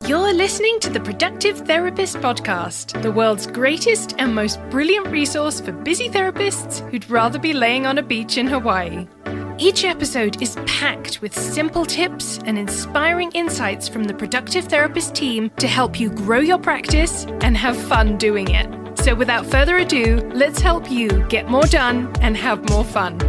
You're listening to the Productive Therapist Podcast, the world's greatest and most brilliant resource for busy therapists who'd rather be laying on a beach in Hawaii. Each episode is packed with simple tips and inspiring insights from the Productive Therapist team to help you grow your practice and have fun doing it. So without further ado, let's help you get more done and have more fun.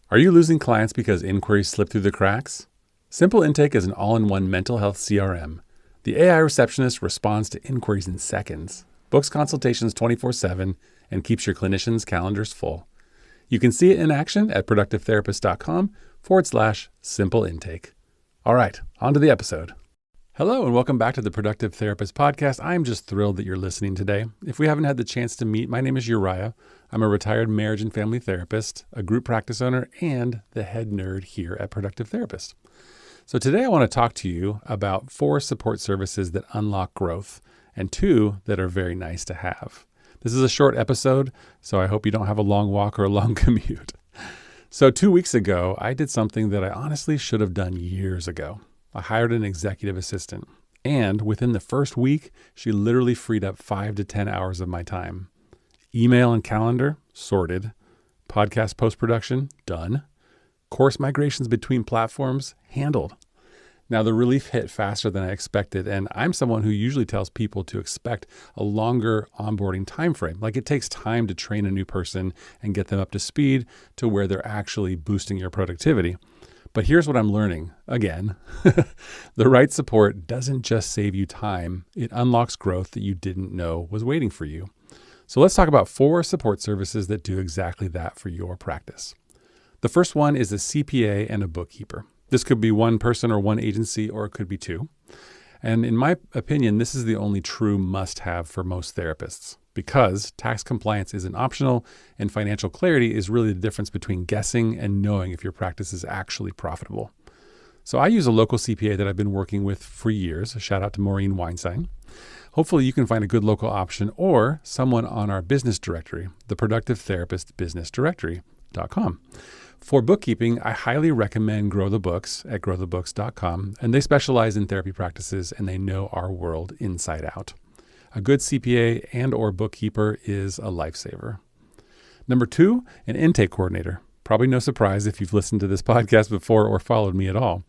Are you losing clients because inquiries slip through the cracks? Simple Intake is an all-in-one mental health CRM. The AI receptionist responds to inquiries in seconds, books consultations 24/7, and keeps your clinicians' calendars full. You can see it in action at productivetherapist.com/simple intake. All right, on to the episode. Hello and welcome back to the Productive Therapist Podcast. I'm just thrilled that you're listening today. If we haven't had the chance to meet, my name is Uriah. I'm a retired marriage and family therapist, a group practice owner, and the head nerd here at Productive Therapist. So today I want to talk to you about 4 support services that unlock growth and 2 that are very nice to have. This is a short episode, so I hope you don't have a long walk or a long commute. So 2 weeks ago, I did something that I honestly should have done years ago. I hired an executive assistant, and within the first week, she literally freed up 5 to 10 hours of my time. Email and calendar, sorted. Podcast post-production, done. Course migrations between platforms, handled. Now, the relief hit faster than I expected, and I'm someone who usually tells people to expect a longer onboarding time frame. Like, it takes time to train a new person and get them up to speed to where they're actually boosting your productivity. But here's what I'm learning. Again, the right support doesn't just save you time. It unlocks growth that you didn't know was waiting for you. So let's talk about 4 support services that do exactly that for your practice. The first one is a CPA and a bookkeeper. This could be one person or one agency, or it could be 2. And in my opinion, this is the only true must-have for most therapists, because tax compliance isn't optional and financial clarity is really the difference between guessing and knowing if your practice is actually profitable. So I use a local CPA that I've been working with for years. A shout out to Maureen Weinstein. Hopefully you can find a good local option or someone on our business directory, the Productive Therapist Business Directory.com. For bookkeeping, I highly recommend Grow the Books at growthebooks.com, and they specialize in therapy practices and they know our world inside out. A good CPA and or bookkeeper is a lifesaver. Number 2, an intake coordinator. Probably no surprise if you've listened to this podcast before or followed me at all.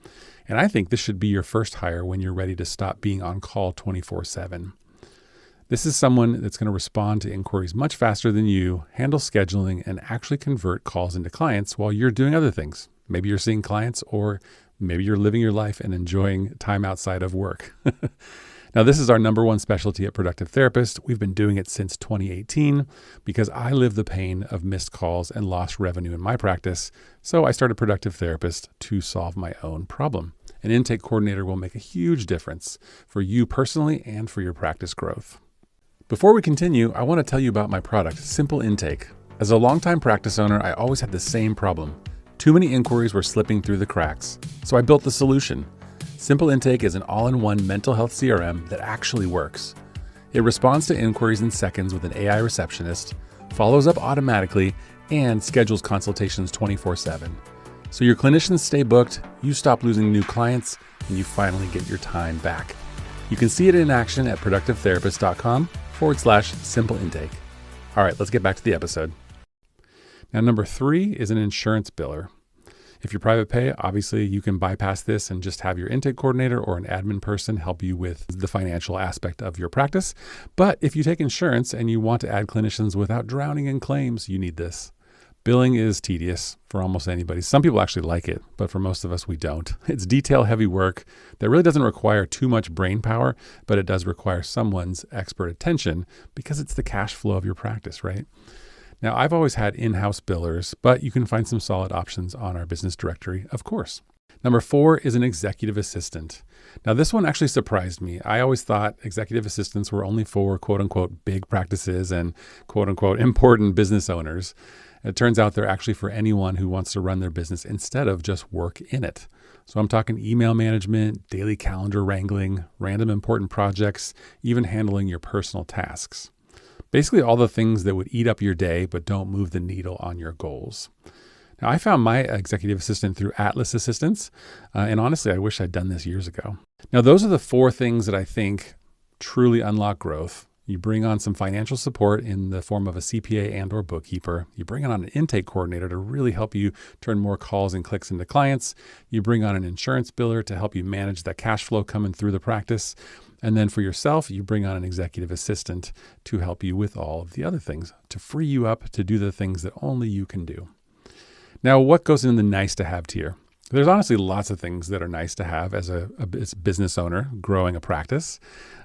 And I think this should be your first hire when you're ready to stop being on call 24/7. This is someone that's going to respond to inquiries much faster than you, handle scheduling, and actually convert calls into clients while you're doing other things. Maybe you're seeing clients, or maybe you're living your life and enjoying time outside of work. Now, this is our number 1 specialty at Productive Therapist. We've been doing it since 2018 because I live the pain of missed calls and lost revenue in my practice. So I started Productive Therapist to solve my own problem. An intake coordinator will make a huge difference for you personally and for your practice growth. Before we continue, I want to tell you about my product, Simple Intake. As a longtime practice owner, I always had the same problem. Too many inquiries were slipping through the cracks. So I built the solution. Simple Intake is an all-in-one mental health CRM that actually works. It responds to inquiries in seconds with an AI receptionist, follows up automatically, and schedules consultations 24/7. So your clinicians stay booked, you stop losing new clients, and you finally get your time back. You can see it in action at productivetherapist.com/simple intake. All right, let's get back to the episode. Now, number 3 is an insurance biller. If you're private pay, obviously you can bypass this and just have your intake coordinator or an admin person help you with the financial aspect of your practice. But if you take insurance and you want to add clinicians without drowning in claims, you need this. Billing is tedious for almost anybody. Some people actually like it, but for most of us, we don't. It's detail-heavy work that really doesn't require too much brain power, but it does require someone's expert attention because it's the cash flow of your practice, right? Now, I've always had in-house billers, but you can find some solid options on our business directory, of course. Number 4 is an executive assistant. Now, this one actually surprised me. I always thought executive assistants were only for quote-unquote big practices and quote-unquote important business owners. It turns out they're actually for anyone who wants to run their business instead of just work in it. So I'm talking email management, daily calendar wrangling, random important projects, even handling your personal tasks. Basically all the things that would eat up your day but don't move the needle on your goals. Now, I found my executive assistant through Atlas Assistants, and honestly, I wish I'd done this years ago. Now, those are the 4 things that I think truly unlock growth. You bring on some financial support in the form of a CPA and or bookkeeper. You bring on an intake coordinator to really help you turn more calls and clicks into clients. You bring on an insurance biller to help you manage that cash flow coming through the practice. And then for yourself, you bring on an executive assistant to help you with all of the other things, to free you up to do the things that only you can do. Now, what goes in the nice to have tier? There's honestly lots of things that are nice to have as a business owner growing a practice.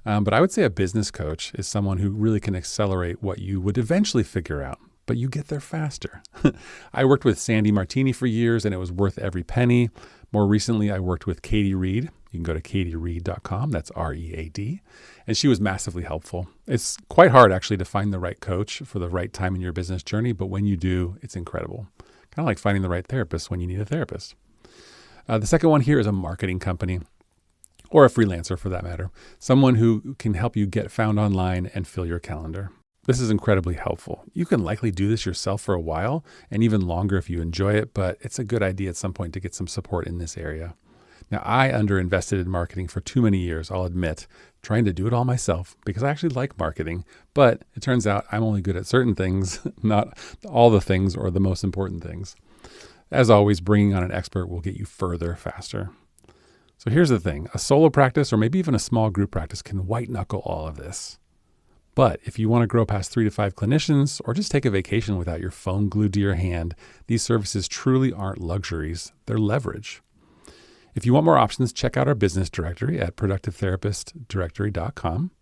But I would say a business coach is someone who really can accelerate what you would eventually figure out, but you get there faster. I worked with Sandy Martini for years, and it was worth every penny. More recently, I worked with Katie Reed. You can go to katiereed.com. That's READ. And she was massively helpful. It's quite hard, actually, to find the right coach for the right time in your business journey. But when you do, it's incredible. Kind of like finding the right therapist when you need a therapist. The second one here is a marketing company, or a freelancer for that matter, someone who can help you get found online and fill your calendar. This is incredibly helpful. You can likely do this yourself for a while and even longer if you enjoy it, but it's a good idea at some point to get some support in this area. Now, I underinvested in marketing for too many years, I'll admit, trying to do it all myself because I actually like marketing, but it turns out I'm only good at certain things, not all the things or the most important things. As always, bringing on an expert will get you further faster. So here's the thing, a solo practice or maybe even a small group practice can white knuckle all of this. But if you want to grow past 3 to 5 clinicians or just take a vacation without your phone glued to your hand, these services truly aren't luxuries, they're leverage. If you want more options, check out our business directory at productivetherapistdirectory.com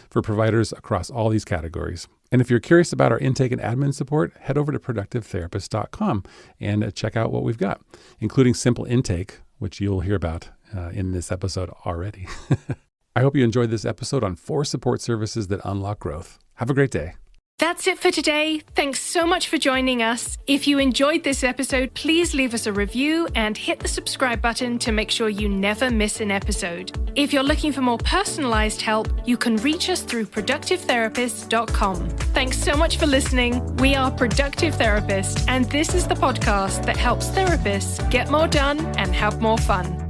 for providers across all these categories. And if you're curious about our intake and admin support, head over to productivetherapist.com and check out what we've got, including simple intake, which you'll hear about in this episode already. I hope you enjoyed this episode on 4 support services that unlock growth. Have a great day. That's it for today. Thanks so much for joining us. If you enjoyed this episode, please leave us a review and hit the subscribe button to make sure you never miss an episode. If you're looking for more personalized help, you can reach us through productivetherapist.com. Thanks so much for listening. We are Productive Therapist, and this is the podcast that helps therapists get more done and have more fun.